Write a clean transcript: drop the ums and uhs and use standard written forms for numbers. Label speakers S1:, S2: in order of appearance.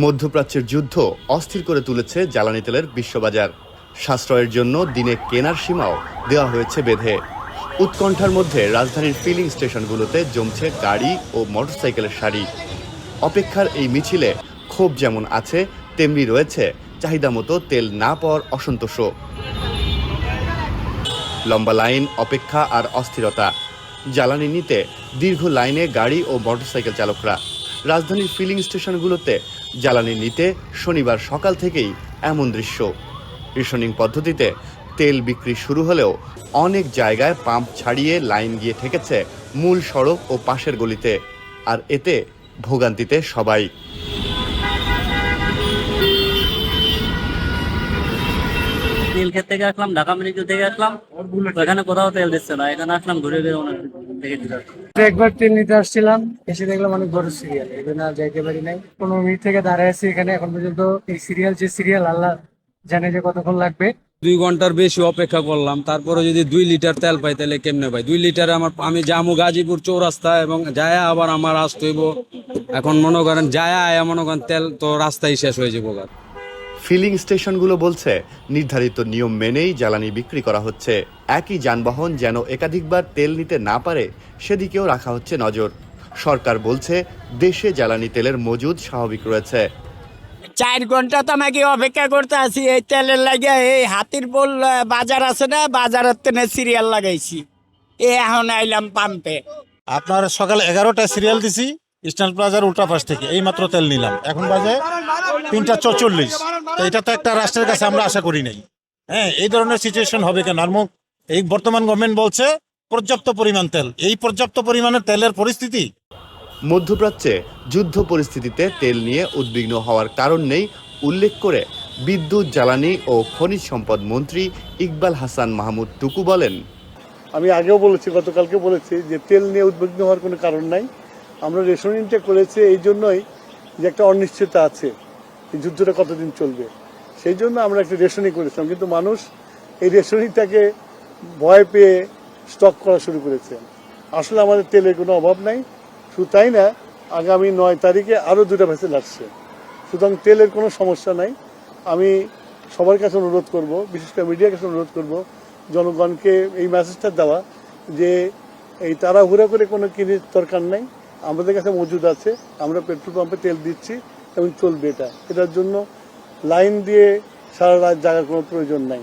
S1: মধ্যপ্রাচ্যের যুদ্ধ অস্থির করে তুলেছে জ্বালানি তেলের বিশ্ববাজার। সাশ্রয়ের জন্য দিনে কেনার সীমাও দেওয়া হয়েছে বেঁধে। উৎকণ্ঠার মধ্যে রাজধানীর ফিলিং স্টেশনগুলোতে জমছে গাড়ি ও মোটরসাইকেলের সারি। অপেক্ষার এই মিছিলে ক্ষোভ যেমন আছে, তেমনি রয়েছে চাহিদা মতো তেল না পাওয়ার অসন্তোষও। লম্বা লাইন, অপেক্ষা আর অস্থিরতা। জ্বালানি নিতে দীর্ঘ লাইনে গাড়ি ও মোটরসাইকেল চালকরা। রাজধানীর ফিলিং স্টেশনগুলোতে জ্বালানি নিতে শনিবার সকাল থেকেই এমন দৃশ্য। রেশনিং পদ্ধতিতে তেল বিক্রি শুরু হলেও অনেক জায়গায় পাম্প ছাড়িয়ে লাইন গিয়ে ঠেকেছে মূল সড়ক ও পাশের গলিতে। আর এতে ভোগান্তিতে সবাই।
S2: তেল খেত থেকে আসলাম, ঢাকা মেডিকেল থেকে আসলাম, এখানে কোথাও তেল দিচ্ছে না। এখানে আসলাম ঘুরে ঘুরে অনেক থেকে
S3: একবার তেল নিতে আসছিলাম, এসে দেখলাম অনেক বড় সিরিয়াল, এই জন্য আর যাইতে পারি নাই। 15 মিনিট থেকে দাঁড়ায় আছি এখানে, এখন পর্যন্ত এই সিরিয়াল আল্লাহ জানে যে কতক্ষণ লাগবে।
S4: 2 ঘন্টার বেশি অপেক্ষা করলাম, তারপরে যদি 2 লিটার তেল পাই তাহলে কেমনে পাই? 2 লিটারে আমি যাবো গাজীপুর চৌরাস্তা এবং যায়া আবার আমার আসতে হইব। এখন মনে করেন যায়া মনে করেন তেল তো রাস্তায় শেষ হয়ে যাবো।
S1: ফিলিং স্টেশনগুলো বলছে নির্ধারিত নিয়ম মেনেই জ্বালানি বিক্রি করা হচ্ছে। একই যানবাহন যেন একাধিকবার তেল নিতে না পারে সেদিকেও রাখা হচ্ছে নজর। সরকার বলছে দেশে জ্বালানি তেলের মজুদ স্বাভাবিক রয়েছে।
S5: 4 ঘন্টা তো আমাকে অপেক্ষা করতে আছি এই তেলের লাগে। এই হাতিরপুল বাজার আছে না, বাজারের তেনে সিরিয়াল লাগাইছি, এখন আইলাম পাম্পে।
S6: আপনার সকাল 11টায় সিরিয়াল দিছি ইস্টার্ন প্লাজার উল্টা পাশ থেকে, এই মাত্র তেল নিলাম, এখন বাজে 3:44। তো এটা তো একটা রাষ্ট্রের কাছে আমরা আশা করি নাই। হ্যাঁ, এই ধরনের সিচুয়েশন হবে কেন? আর এই বর্তমান গভর্নমেন্ট বলছে পর্যাপ্ত পরিমাণ তেল, এই পর্যাপ্ত পরিমাণের তেলের পরিস্থিতি।
S1: মধ্যপ্রাচ্যে যুদ্ধ পরিস্থিতিতে তেল নিয়ে উদ্বিগ্ন হওয়ার কারণ নেই উল্লেখ করে বিদ্যুৎ, জ্বালানি ও খনিজ সম্পদ মন্ত্রী ইকবাল হাসান মাহমুদ টুকু বলেন,
S7: আমি আগেও বলেছি, গতকালকে বলেছি যে তেল নিয়ে উদ্বিগ্ন হওয়ার কোনো কারণ নাই। আমরা রেশনিংটা করেছি এই জন্যই যে একটা অনিশ্চয়তা আছে, এই যুদ্ধটা কতদিন চলবে, সেই জন্য আমরা একটা রেশনিং করেছিলাম। কিন্তু মানুষ এই রেশনিংটাকে ভয় পেয়ে স্টক করা শুরু করেছে। আসলে আমাদের তেলের কোনো অভাব নাই। শুধু তাই না, আগামী 9 তারিখে আরও 2টা ভেসেল আসছে। সুতরাং তেলের কোনো সমস্যা নাই। আমি সবার কাছে অনুরোধ করব, বিশেষ করে মিডিয়ার কাছে অনুরোধ করব, জনগণকে এই মেসেজটা দেওয়া যে এই তাড়াহুড়া করে কোনো কিনে দরকার নাই। আমাদের কাছে মজুদ আছে, আমরা পেট্রোল পাম্পে তেল দিচ্ছি এবং চলবে। এটার জন্য লাইন দিয়ে সারা রাত জাগার কোনো প্রয়োজন নাই।